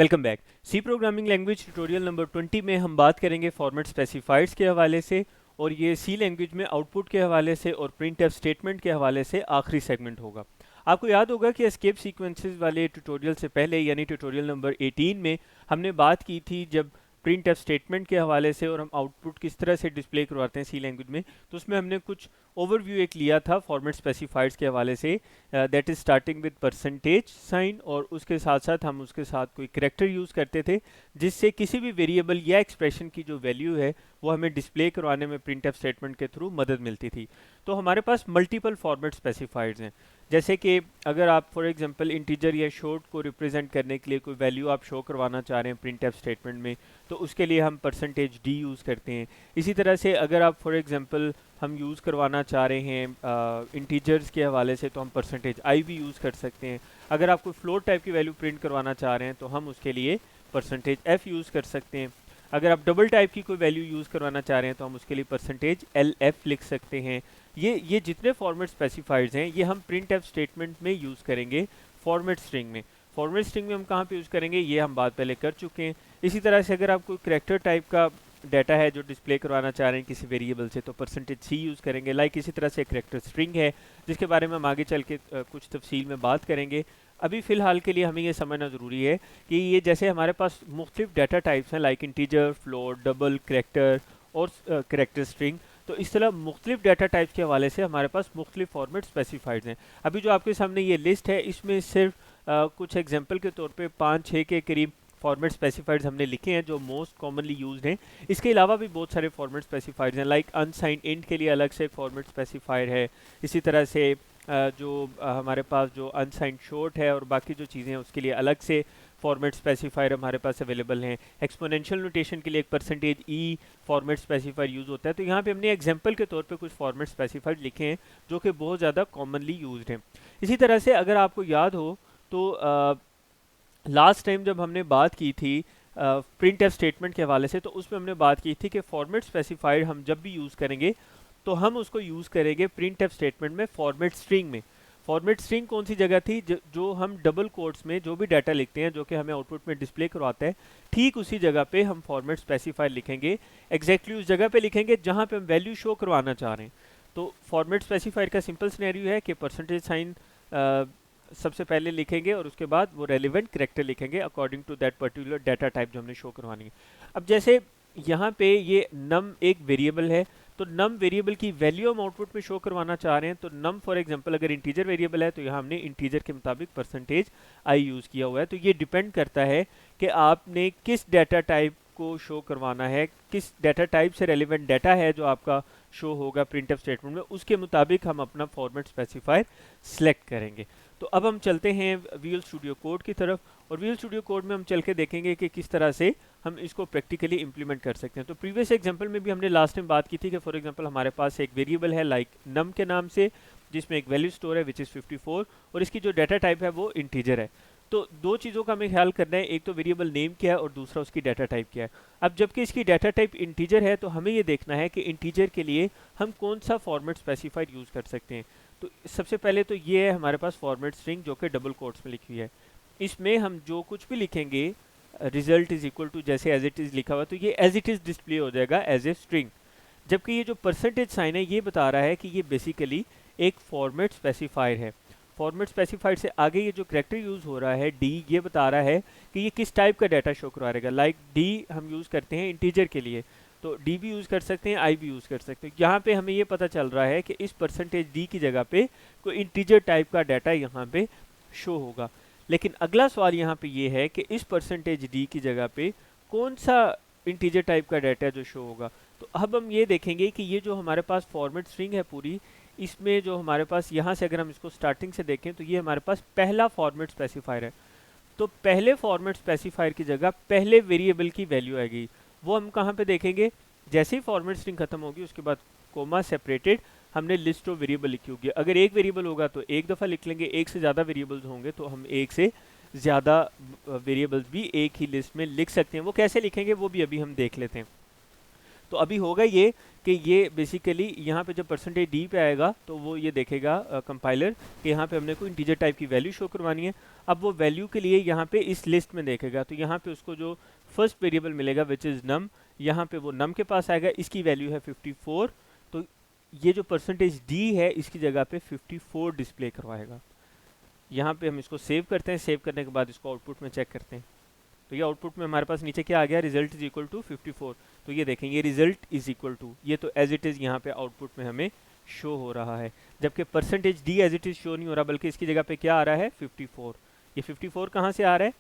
Welcome back. C programming language tutorial number 20 में हम बात करेंगे फॉर्मेट स्पेसिफायर्स के हवाले से, और ये सी लैंग्वेज में आउटपुट के हवाले से और प्रिंटफ स्टेटमेंट के हवाले से आखिरी सेगमेंट होगा। आपको याद होगा कि एस्केप सीक्वेंसेस वाले ट्यूटोरियल से पहले यानी ट्यूटोरियल नंबर 18 में हमने बात की थी जब प्रिंटफ स्टेटमेंट के हवाले से और हम आउटपुट किस तरह से डिस्प्ले करवाते हैं सी लैंग्वेज में, तो उसमें हमने कुछ ओवरव्यू एक लिया था फॉर्मेट स्पेसिफायर्स के हवाले से, that is starting with percentage sign, और उसके साथ साथ हम उसके साथ कोई करेक्टर यूज़ करते थे जिससे किसी भी वेरिएबल या एक्सप्रेशन की जो वैल्यू है वो हमें डिस्प्ले करवाने में प्रिंटफ स्टेटमेंट के थ्रू मदद मिलती थी। तो हमारे पास मल्टीपल फॉर्मेट स्पेसिफायर्स हैं, जैसे कि अगर आप फॉर एग्जांपल इंटीजर या शॉर्ट को रिप्रेजेंट करने के लिए कोई वैल्यू आप शो करवाना चाह रहे हैं प्रिंटफ स्टेटमेंट में, तो उसके लिए हम परसेंटेज डी यूज़ करते हैं। इसी तरह से अगर आप फॉर एग्जांपल हम यूज़ करवाना चाह रहे हैं इंटीजर्स के हवाले से, तो हम परसेंटेज आई भी यूज़ कर सकते हैं। अगर आप कोई फ्लोट टाइप की वैल्यू प्रिंट करवाना चाह रहे हैं तो हम उसके लिए परसेंटेज एफ यूज़ कर सकते हैं। अगर आप डबल टाइप की कोई वैल्यू यूज़ करवाना चाह रहे हैं तो हम उसके लिए परसेंटेज एल एफ लिख सकते हैं। ये जितने फॉर्मेट स्पेसिफायर्स हैं ये हम प्रिंट एफ स्टेटमेंट में यूज़ करेंगे फॉर्मेट स्ट्रिंग में। फॉर्मेट स्ट्रिंग में हम कहाँ पे यूज़ करेंगे ये हम बात पहले कर चुके हैं। इसी तरह से अगर आप कोई करेक्टर टाइप का डाटा है जो डिस्प्ले करवाना चाह रहे हैं किसी वेरिएबल से, तो परसेंटेज सी यूज़ करेंगे। लाइक इसी तरह से करेक्टर स्ट्रिंग है जिसके बारे में हम आगे चल के कुछ तफसील में बात करेंगे। अभी फ़िलहाल के लिए हमें ये समझना ज़रूरी है कि ये जैसे हमारे पास मुख्तलिफ डाटा टाइप्स हैं like integer, float, double, character और करेक्टर स्ट्रिंग, तो इस तरह मुख्तलिफ डाटा टाइप्स के हवाले से हमारे पास मुख्तलिफ फॉर्मेट स्पेसिफाइड हैं। अभी जो आपके सामने ये लिस्ट है इसमें सिर्फ कुछ एग्जांपल के तौर पे 5-6 के करीब फॉर्मेट स्पेसिफाइड्स हमने लिखे हैं जो मोस्ट कॉमनली यूज्ड हैं। इसके अलावा भी बहुत सारे फॉर्मेट स्पेसिफाइड्स हैं, लाइक अनसाइंड इंट के लिए अलग से फॉर्मेट स्पेसिफायर है। इसी तरह से हमारे पास जो अनसाइंड शॉर्ट है और बाकी जो चीज़ें हैं उसके लिए अलग से फॉर्मेट स्पेसिफायर हमारे पास अवेलेबल हैं। एक्सपोनेंशियल नोटेशन के लिए एक परसेंटेज ई फॉर्मेट स्पेसिफायर यूज़ होता है। तो यहाँ पे हमने एग्जांपल के तौर पे कुछ फॉर्मेट स्पेसिफायर लिखे हैं जो कि बहुत ज़्यादा कॉमनली यूज्ड हैं। इसी तरह से अगर आपको याद हो तो लास्ट टाइम जब हमने बात की थी प्रिंट एफ स्टेटमेंट के हवाले से, तो उसमें हमने बात की थी कि फॉर्मेट स्पेसिफायर हम जब भी यूज़ करेंगे तो हम उसको यूज़ करेंगे प्रिंट एफ स्टेटमेंट में फॉर्मेट स्ट्रिंग में। फॉर्मेट स्ट्रिंग कौन सी जगह थी जो हम डबल कोट्स में जो भी डाटा लिखते हैं जो कि हमें आउटपुट में डिस्प्ले करवाता है, ठीक उसी जगह पे हम फॉर्मेट स्पेसिफायर लिखेंगे। एग्जैक्टली उस जगह पे लिखेंगे जहाँ पे हम वैल्यू शो करवाना चाह रहे हैं। तो फॉर्मेट स्पेसिफायर का सिंपल सिनेरियो है कि परसेंटेज साइन सबसे पहले लिखेंगे और उसके बाद वो रेलिवेंट करेक्टर लिखेंगे according to that particular data type जो हमने शो करवानी है। अब जैसे यहाँ पे ये नम एक वेरिएबल है, तो नम वेरिएबल की वैल्यू हम आउटपुट में शो करवाना चाह रहे हैं। तो नम फॉर एग्जांपल अगर इंटीजर वेरिएबल है तो यहाँ हमने इंटीजर के मुताबिक परसेंटेज आई यूज़ किया हुआ है। तो ये डिपेंड करता है कि आपने किस डाटा टाइप को शो करवाना है, किस डाटा टाइप से रेलिवेंट डाटा है जो आपका शो होगा प्रिंट एफ स्टेटमेंट में, उसके मुताबिक हम अपना फॉर्मेट स्पेसिफायर सेलेक्ट करेंगे। तो अब हम चलते हैं विजुअल स्टूडियो कोड की तरफ, और विजुअल स्टूडियो कोड में हम चल के देखेंगे कि किस तरह से हम इसको प्रैक्टिकली इंप्लीमेंट कर सकते हैं। तो प्रीवियस एग्जांपल में भी हमने लास्ट टाइम बात की थी कि फॉर एग्जांपल हमारे पास एक वेरिएबल है लाइक नम के नाम से जिसमें एक वैल्यू स्टोर है विच इज़ 54, और इसकी जो डाटा टाइप है वो इंटीजर है। तो दो चीज़ों का हमें ख्याल करना है, एक तो वेरिएबल नेम क्या है और दूसरा उसकी डाटा टाइप क्या है। अब जबकि इसकी डाटा टाइप इंटीजर है तो हमें ये देखना है कि इंटीजर के लिए हम कौन सा फॉर्मेट स्पेसिफायर यूज़ कर सकते हैं। तो सबसे पहले तो ये है हमारे पास फॉर्मेट स्ट्रिंग जो कि डबल कोट्स में लिखी हुई है। इसमें हम जो कुछ भी लिखेंगे रिजल्ट इज इक्वल टू जैसे एज इट इज़ लिखा हुआ तो ये एज इट इज़ डिस्प्ले हो जाएगा एज ए स्ट्रिंग। जबकि ये जो परसेंटेज साइन है ये बता रहा है कि ये बेसिकली एक फॉर्मेट स्पेसिफायर है। फॉर्मेट स्पेसिफायर से आगे ये जो करेक्टर यूज़ हो रहा है डी, ये बता रहा है कि ये किस टाइप का डाटा शो करवा रहेगा। लाइक डी हम यूज़ करते हैं इंटीजर के लिए, तो डी भी यूज़ कर सकते हैं, आई भी यूज़ कर सकते हैं। यहाँ पे हमें ये पता चल रहा है कि इस परसेंटेज डी की जगह पे कोई इंटीजर टाइप का डाटा यहाँ पे शो होगा। लेकिन अगला सवाल यहाँ पे ये है कि इस परसेंटेज डी की जगह पे कौन सा इंटीजर टाइप का डाटा जो शो होगा। तो अब हम ये देखेंगे कि ये जो हमारे पास फॉर्मेट स्ट्रिंग है पूरी, इसमें जो हमारे पास यहाँ से अगर हम इसको स्टार्टिंग से देखें तो ये हमारे पास पहला फॉर्मेट स्पेसिफायर है। तो पहले फॉर्मेट स्पेसिफायर की जगह पहले वेरिएबल की वैल्यू आएगी, वो हम कहाँ पे देखेंगे, जैसे ही फॉर्मेट स्ट्रिंग खत्म होगी उसके बाद कोमा सेपरेटेड हमने लिस्ट ऑफ वेरिएबल लिखी होगी। अगर एक वेरिएबल होगा तो एक दफ़ा लिख लेंगे, एक से ज़्यादा वेरिएबल्स होंगे तो हम एक से ज़्यादा वेरिएबल्स भी एक ही लिस्ट में लिख सकते हैं। वो कैसे लिखेंगे वो भी अभी हम देख लेते हैं। तो अभी होगा ये कि ये बेसिकली यहाँ पे जब परसेंटेज डी पे आएगा तो वो ये देखेगा कंपाइलर कि यहाँ पे हमने कोई इंटीजर टाइप की वैल्यू शो करवानी है। अब वो वैल्यू के लिए यहाँ पे इस लिस्ट में देखेगा, तो यहाँ पे उसको जो फर्स्ट वेरिएबल मिलेगा विच इज़ नम, यहाँ पे वो नम के पास आएगा, इसकी वैल्यू है 54, तो ये जो परसेंटेज डी है इसकी जगह पे 54 डिस्प्ले करवाएगा। यहाँ पे हम इसको सेव करते हैं, सेव करने के बाद इसको आउटपुट में चेक करते हैं, तो ये आउटपुट में हमारे पास नीचे क्या आ गया, रिजल्ट इज इक्वल टू 54। तो ये देखें, ये रिजल्ट इज इक्वल टू, ये तो एज इट इज़ यहाँ पे आउटपुट में हमें शो हो रहा है, जबकि percentage D as it is show नहीं हो रहा, बल्कि इसकी जगह पे क्या आ रहा है 54। ये 54 कहाँ से आ रहा है,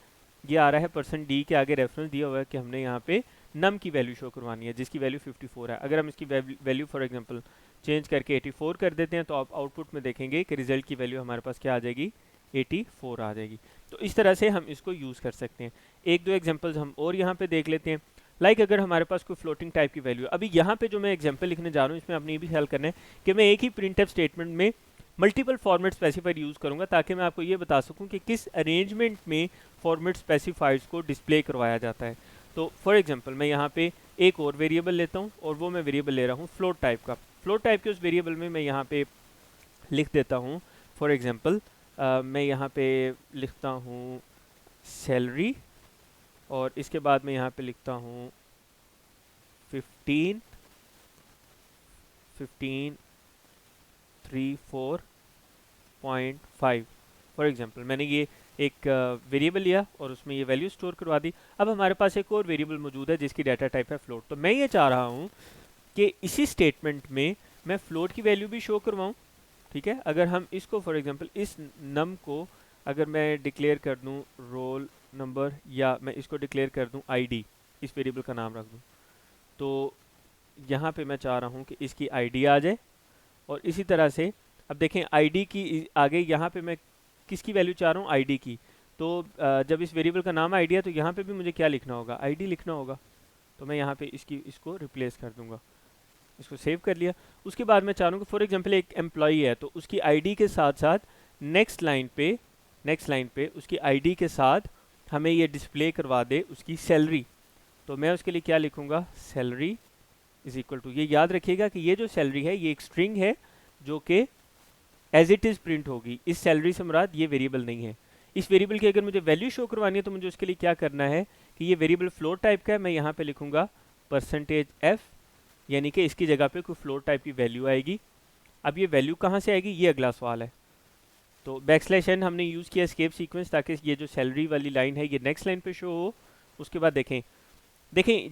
ये आ रहा है परसेंट डी के आगे रेफरेंस दिया हुआ है कि हमने यहाँ पे नम की वैल्यू शो करवानी है जिसकी वैल्यू 54 है। अगर हम इसकी वैल्यू फॉर एग्जांपल चेंज करके 84 कर देते हैं तो आप आउटपुट में देखेंगे कि रिजल्ट की वैल्यू हमारे पास क्या आ जाएगी, 84 आ जाएगी। तो इस तरह से हम इसको यूज़ कर सकते हैं। एक दो एग्जांपल्स हम और यहाँ पे देख लेते हैं। लाइक अगर हमारे पास कोई फ्लोटिंग टाइप की वैल्यू, अभी यहाँ पे जो मैं एग्जांपल लिखने जा रहा हूँ इसमें आपने ये भी ख्याल करना है कि मैं एक ही प्रिंटफ स्टेटमेंट में मल्टीपल फॉर्मेट स्पेसिफायर यूज़ करूँगा ताकि मैं आपको ये बता सकूँ कि किस अरेंजमेंट में फॉर्मेट स्पेसिफायर्स को डिस्प्ले करवाया जाता है। तो फॉर एग्जांपल मैं यहाँ पे एक और वेरिएबल लेता हूँ और वो मैं वेरिएबल ले रहा हूँ फ्लोट टाइप का। फ्लोट टाइप के उस वेरिएबल में मैं यहाँ पे लिख देता हूँ फॉर एग्जांपल मैं यहाँ पे लिखता हूँ सैलरी, और इसके बाद मैं यहाँ पे लिखता हूँ 15 34.5 फॉर एग्जांपल। मैंने ये एक वेरिएबल लिया और उसमें ये वैल्यू स्टोर करवा दी। अब हमारे पास एक और वेरिएबल मौजूद है जिसकी डाटा टाइप है फ्लोट। तो मैं ये चाह रहा हूँ कि इसी स्टेटमेंट में मैं फ्लोट की वैल्यू भी शो करवाऊँ, ठीक है। अगर हम इसको फॉर एग्जांपल इस नम को अगर मैं डिक्लेयर कर दूँ रोल नंबर, या मैं इसको डिक्लेयर कर दूँ आईडी, इस वेरिएबल का नाम रख दूँ, तो यहाँ पे मैं चाह रहा हूँ कि इसकी आईडी आ जाए। और इसी तरह से अब देखें आईडी की आगे यहाँ पे मैं किसकी वैल्यू चाह रहा हूँ, आईडी की। तो जब इस वेरिएबल का नाम आईडी है तो यहाँ पे भी मुझे क्या लिखना होगा, आईडी लिखना होगा। तो मैं यहाँ पे इसको रिप्लेस कर दूंगा, इसको सेव कर लिया। उसके बाद मैं चाह रहा हूँ कि फॉर एग्जांपल एक एम्प्लॉई है तो उसकी आईडी के साथ साथ नेक्स्ट लाइन पे उसकी आईडी के साथ हमें ये डिस्प्ले करवा दे उसकी सैलरी। तो मैं उसके लिए क्या लिखूँगा, सैलरी इज इक्वल टू, ये याद रखिएगा कि ये जो सैलरी है ये एक स्ट्रिंग है जो कि एज इट इज़ प्रिंट होगी। इस सैलरी से मुराद ये वेरिएबल नहीं है। इस वेरिएबल की अगर मुझे वैल्यू शो करवानी है तो मुझे उसके लिए क्या करना है कि ये वेरिएबल फ्लोट टाइप का है, मैं यहाँ पे लिखूँगा परसेंटेज एफ, यानी कि इसकी जगह पे कोई फ्लोट टाइप की वैल्यू आएगी। अब ये वैल्यू कहाँ से आएगी, ये अगला सवाल है। तो बैकस्लैश एन हमने यूज़ किया एस्केप सीक्वेंस ताकि ये जो सैलरी वाली लाइन है ये नेक्स्ट लाइन पे शो हो। उसके बाद देखें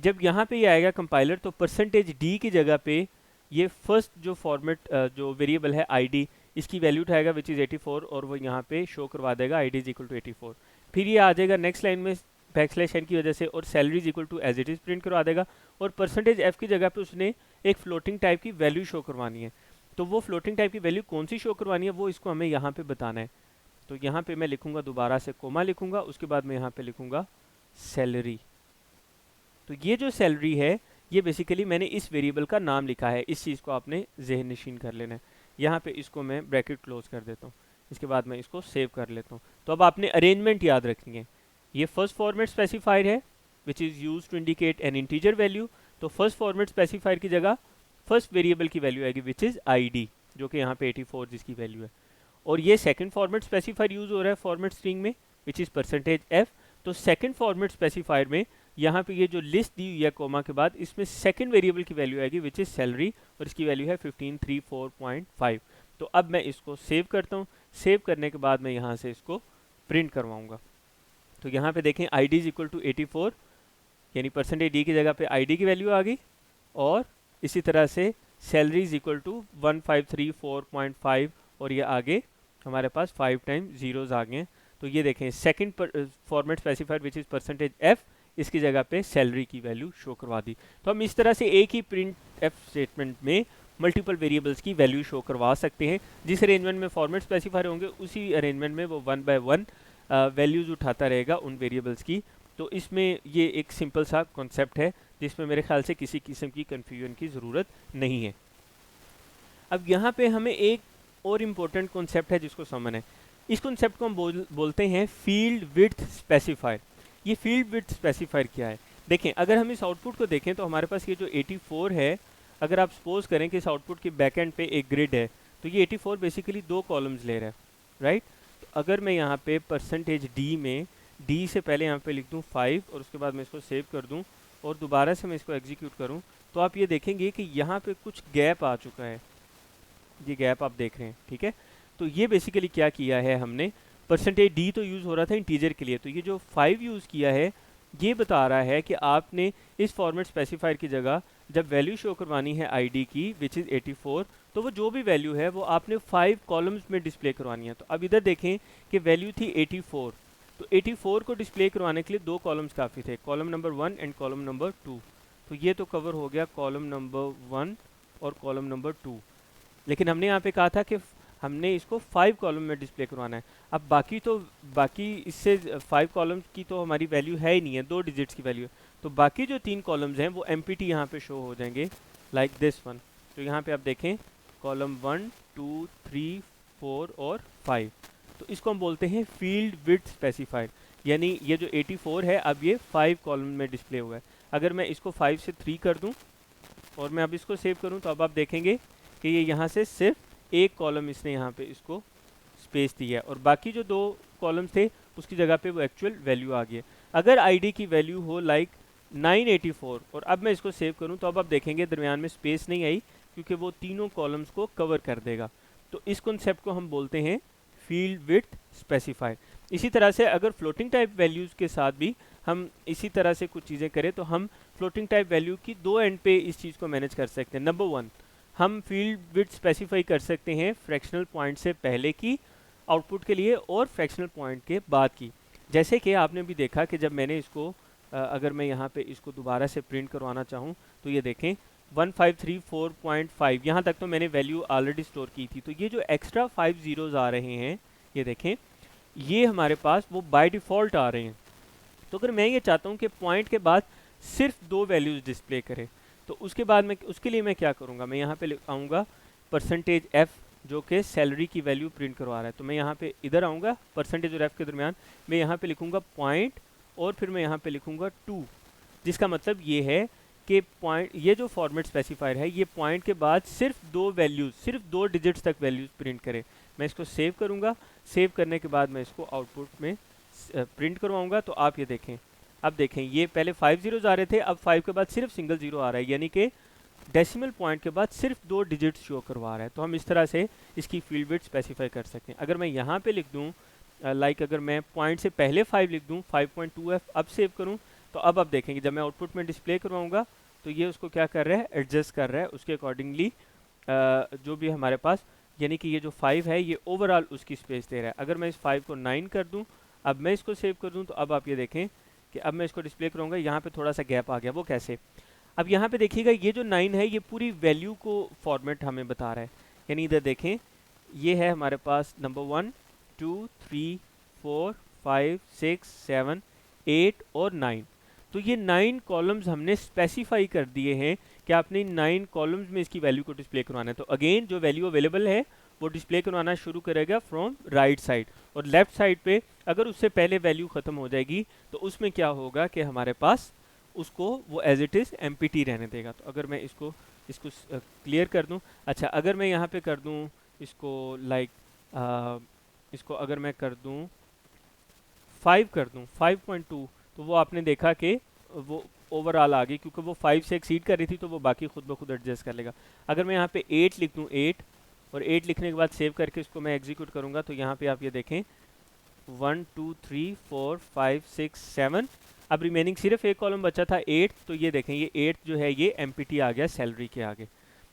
जब यहाँ पे ये आएगा कंपाइलर तो परसेंटेज डी की जगह पे ये फर्स्ट जो फॉर्मेट जो वेरिएबल है आईडी, इसकी वैल्यू उठाएगा विच इज़ 84 और वो यहाँ पे शो करवा देगा आईडी इज इक्वल टू 84। फिर ये आ जाएगा नेक्स्ट लाइन में बैकस्लैश एन की वजह से और salary is equal to as it is print करवा देगा। और परसेंटेज एफ की जगह पे उसने एक फ्लोटिंग टाइप की वैल्यू शो करवानी है। तो वो फ्लोटिंग टाइप की वैल्यू कौन सी शो करवानी है वो इसको हमें यहाँ पे बताना है। तो यहाँ पे मैं लिखूँगा दोबारा से कोमा लिखूँगा, उसके बाद मैं यहाँ पे लिखूँगा सैलरी। तो ये जो सैलरी है ये बेसिकली मैंने इस वेरिएबल का नाम लिखा है, इस चीज़ को आपने जहन नशीन कर लेना है। यहाँ पे इसको मैं ब्रैकेट क्लोज कर देता हूँ, इसके बाद मैं इसको सेव कर लेता हूँ। तो अब आपने अरेंजमेंट याद रखनी है। ये फर्स्ट फॉर्मेट स्पेसिफायर है which is use to indicate an integer value. तो फर्स्ट फॉर्मेट स्पेसिफायर की जगह फर्स्ट वेरिएबल की वैल्यू आएगी विच इज़ आईडी, जो कि यहाँ पे 84 जिसकी वैल्यू है। और ये सेकंड फॉर्मेट स्पेसिफायर यूज़ हो रहा है फॉर्मेट स्ट्रिंग में विच इज़ परसेंटेज एफ। तो सेकंड फॉर्मेट स्पेसिफायर में यहाँ पे ये जो लिस्ट दी हुई है कोमा के बाद इसमें सेकंड वेरिएबल की वैल्यू आएगी विच इज़ सैलरी और इसकी वैल्यू है 1534.5। तो अब मैं इसको सेव करता हूँ। सेव करने के बाद मैं यहाँ से इसको प्रिंट करवाऊँगा। तो यहाँ पे देखें I D is equal to 84, यानी परसेंटेज डी की जगह पे आई डी की वैल्यू आ गई, और इसी तरह से सैलरी इज इक्वल टू 1534.5 और ये आगे हमारे पास 5 टाइम जीरोज आ गए हैं। तो ये देखें second format specifier which is percentage F, इसकी जगह पे सैलरी की वैल्यू शो करवा दी। तो हम इस तरह से एक ही प्रिंट एफ स्टेटमेंट में मल्टीपल वेरिएबल्स की वैल्यू शो करवा सकते हैं। जिस अरेंजमेंट में फॉर्मेट स्पेसिफायर होंगे उसी अरेंजमेंट में वो 1 बाय 1 वैल्यूज़ उठाता रहेगा उन वेरिएबल्स की। तो इसमें ये एक सिंपल सा कॉन्सेप्ट है जिसमें मेरे ख्याल से किसी किस्म की कन्फ्यूजन की ज़रूरत नहीं है। अब यहाँ पे हमें एक और इम्पोर्टेंट कॉन्सेप्ट है जिसको समझना है। इस कॉन्सेप्ट को हम बोलते हैं फील्ड विड्थ स्पेसिफायर। ये फील्ड विड्थ स्पेसिफायर क्या है? देखें अगर हम इस आउटपुट को देखें तो हमारे पास ये जो 84 है, अगर आप सपोज करें कि इस आउटपुट की बैक एंड पे एक ग्रिड है, तो ये 84 बेसिकली 2 कॉलम्स ले रहा है, राइट। तो अगर मैं यहाँ पे परसेंटेज डी में डी से पहले यहाँ पे लिख दूँ 5 और उसके बाद मैं इसको सेव कर दूँ और दोबारा से मैं इसको एग्जीक्यूट करूँ, तो आप ये देखेंगे कि यहाँ पे कुछ गैप आ चुका है, ये गैप आप देख रहे हैं, ठीक है। तो ये बेसिकली क्या किया है हमने, परसेंटेज डी तो यूज़ हो रहा था इंटीजर के लिए, तो ये जो 5 यूज़ किया है ये बता रहा है कि आपने इस फॉर्मेट स्पेसिफायर की जगह जब वैल्यू शो करवानी है आईडी की विच इज़ 84, तो वो जो भी वैल्यू है वो आपने 5 कॉलम्स में डिस्प्ले करवानी है। तो अब इधर देखें कि वैल्यू थी 84, तो 84 को डिस्प्ले करवाने के लिए 2 कॉलम्स काफ़ी थे, column number 1 and column number 2। तो ये तो कवर हो गया कॉलम नंबर 1 और कॉलम नंबर 2, लेकिन हमने यहाँ पे कहा था कि हमने इसको 5 कॉलम में डिस्प्ले करवाना है। अब बाकी इससे 5 कॉलम्स की तो हमारी वैल्यू है ही नहीं है, 2 डिजिट्स की वैल्यू है, तो बाकी जो 3 कॉलम्स हैं वो एमपीटी यहाँ पे शो हो जाएंगे लाइक दिस वन। तो यहाँ पे आप देखें कॉलम 1 2 3 4 और 5, तो इसको हम बोलते हैं फील्ड विड्थ स्पेसिफायर, यानी ये जो 84 है अब ये 5 कॉलम में डिस्प्ले हुआ है। अगर मैं इसको 5 से 3 कर दूँ और मैं अब इसको सेव करूँ, तो अब आप देखेंगे कि ये यहाँ से सिर्फ एक कॉलम इसने यहाँ पे इसको स्पेस दी है और बाकी जो 2 कॉलम्स थे उसकी जगह पे वो एक्चुअल वैल्यू आ गई है। अगर आईडी की वैल्यू हो लाइक 984 और अब मैं इसको सेव करूं, तो अब आप देखेंगे दरमियान में स्पेस नहीं आई क्योंकि वो तीनों कॉलम्स को कवर कर देगा। तो इस कॉन्सेप्ट को हम बोलते हैं फील्ड विड्थ स्पेसिफायर। इसी तरह से अगर फ्लोटिंग टाइप वैल्यूज़ के साथ भी हम इसी तरह से कुछ चीज़ें करें, तो हम फ्लोटिंग टाइप वैल्यू की 2 एंड पे इस चीज़ को मैनेज कर सकते हैं। नंबर 1, हम फील्ड विड्थ स्पेसिफाई कर सकते हैं फ्रैक्शनल पॉइंट से पहले की आउटपुट के लिए और फ्रैक्शनल पॉइंट के बाद की। जैसे कि आपने भी देखा कि जब मैंने इसको अगर मैं यहाँ पे इसको दोबारा से प्रिंट करवाना चाहूँ, तो ये देखें 1534.5 यहाँ तक तो मैंने वैल्यू ऑलरेडी स्टोर की थी। तो ये जो एक्स्ट्रा 5 ज़ीरोज़ आ रहे हैं, ये देखें ये हमारे पास वो बाय डिफ़ॉल्ट आ रहे हैं। तो अगर मैं ये चाहता हूँ कि पॉइंट के बाद सिर्फ 2 वैल्यूज़ डिस्प्ले करें, तो उसके बाद मैं उसके लिए मैं क्या करूँगा, मैं यहाँ पे आऊँगा परसेंटेज एफ जो कि सैलरी की वैल्यू प्रिंट करवा रहा है। तो मैं यहाँ पे इधर आऊँगा परसेंटेज और एफ के दरमियान मैं यहाँ पे लिखूँगा पॉइंट और फिर मैं यहाँ पे लिखूँगा 2, जिसका मतलब ये है कि पॉइंट ये जो फॉर्मेट स्पेसिफायर है ये पॉइंट के बाद सिर्फ 2 वैल्यूज़, सिर्फ 2 डिजिट्स तक वैल्यूज़ प्रिंट करे। मैं इसको सेव करूँगा, सेव करने के बाद मैं इसको आउटपुट में प्रिंट करवाऊँगा। तो आप ये देखें, अब देखें ये पहले 5 ज़ीरोज़ आ रहे थे, अब 5 के बाद सिर्फ सिंगल ज़ीरो आ रहा है, यानी कि डेसिमल पॉइंट के बाद सिर्फ 2 डिजिट्स शो करवा रहा है। तो हम इस तरह से इसकी फील्ड विड्थ स्पेसिफाई कर सकते हैं। अगर मैं यहाँ पे लिख दूँ लाइक अगर मैं पॉइंट से पहले 5 लिख दूँ 5.2f, अब सेव करूँ, तो अब आप देखेंगे जब मैं आउटपुट में डिस्प्ले करवाऊँगा तो ये उसको क्या कर रहा है, एडजस्ट कर रहा है उसके अकॉर्डिंगली जो भी हमारे पास, यानी कि ये जो 5 है ये ओवरऑल उसकी स्पेस दे रहा है। अगर मैं इस 5 को 9 कर दूँ, अब मैं इसको सेव कर दूँ, तो अब आप ये देखें कि अब मैं इसको डिस्प्ले करूँगा, यहाँ पे थोड़ा सा गैप आ गया। वो कैसे, अब यहाँ पे देखिएगा ये जो 9 है ये पूरी वैल्यू को फॉर्मेट हमें बता रहा है, यानी इधर देखें ये है हमारे पास नंबर 1 2 3 4 5 6 7 8 और 9। तो ये 9 कॉलम्स हमने स्पेसिफाई कर दिए हैं कि आपने 9 कॉलम्स में इसकी वैल्यू को डिस्प्ले करवाना है। तो अगेन जो वैल्यू अवेलेबल है वो डिस्प्ले करवाना शुरू करेगा फ्रॉम राइट साइड, और लेफ्ट साइड पे अगर उससे पहले वैल्यू ख़त्म हो जाएगी तो उसमें क्या होगा कि हमारे पास उसको वो एज इट इज़ एम्प्टी रहने देगा। तो अगर मैं इसको क्लियर कर दूं, अच्छा अगर मैं यहाँ पे कर दूं इसको लाइक इसको अगर मैं कर दूं 5 कर दूं 5.2, तो वो आपने देखा कि वो ओवरऑल आ गई, क्योंकि वो 5 से एक्सीड कर रही थी तो वो बाकी खुद ब खुद एडजस्ट कर लेगा। अगर मैं यहाँ पे 8 लिख दूँ 8 और 8 लिखने के बाद सेव करके इसको मैं एग्जीक्यूट करूँगा, तो यहाँ पे आप ये देखें 1 2 3 4 5 6 7, अब रिमेनिंग सिर्फ एक कॉलम बचा था 8, तो ये देखें ये 8 जो है ये एम्प्टी आ गया सैलरी के आगे।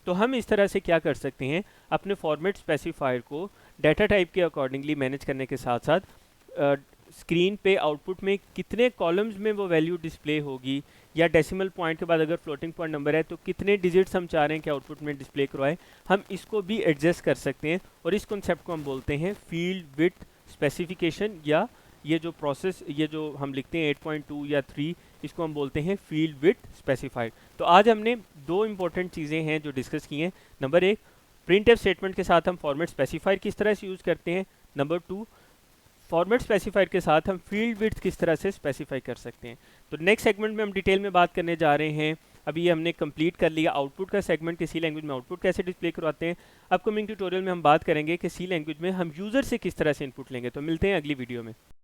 तो हम इस तरह से क्या कर सकते हैं, अपने फॉर्मेट स्पेसिफायर को डाटा टाइप के अकॉर्डिंगली मैनेज करने के साथ साथ स्क्रीन पे आउटपुट में कितने कॉलम्स में वो वैल्यू डिस्प्ले होगी, या डेसिमल पॉइंट के बाद अगर फ्लोटिंग पॉइंट नंबर है तो कितने डिजिट्स हम चाह रहे हैं कि आउटपुट में डिस्प्ले करवाएं, हम इसको भी एडजस्ट कर सकते हैं। और इस कॉन्सेप्ट को हम बोलते हैं फील्ड विड्थ स्पेसिफिकेशन, या ये जो प्रोसेस ये जो हम लिखते हैं 8.2 या 3, इसको हम बोलते हैं फील्ड विड्थ स्पेसिफाइड। तो आज हमने 2 इंपॉर्टेंट चीज़ें हैं जो डिस्कस की हैं। नंबर 1, प्रिंटफ स्टेटमेंट के साथ हम फॉर्मेट स्पेसिफायर किस तरह से यूज़ करते हैं। नंबर 2, फॉर्मेट स्पेसिफायर के साथ हम फील्ड विड्थ किस तरह से स्पेसिफाई कर सकते हैं। तो नेक्स्ट सेगमेंट में हम डिटेल में बात करने जा रहे हैं। अभी ये हमने कंप्लीट कर लिया आउटपुट का सेगमेंट कि सी लैंग्वेज में आउटपुट कैसे डिस्प्ले करवाते हैं। अपकमिंग ट्यूटोरियल में हम बात करेंगे कि सी लैंग्वेज में हम यूज़र से किस तरह से इनपुट लेंगे। तो मिलते हैं अगली वीडियो में।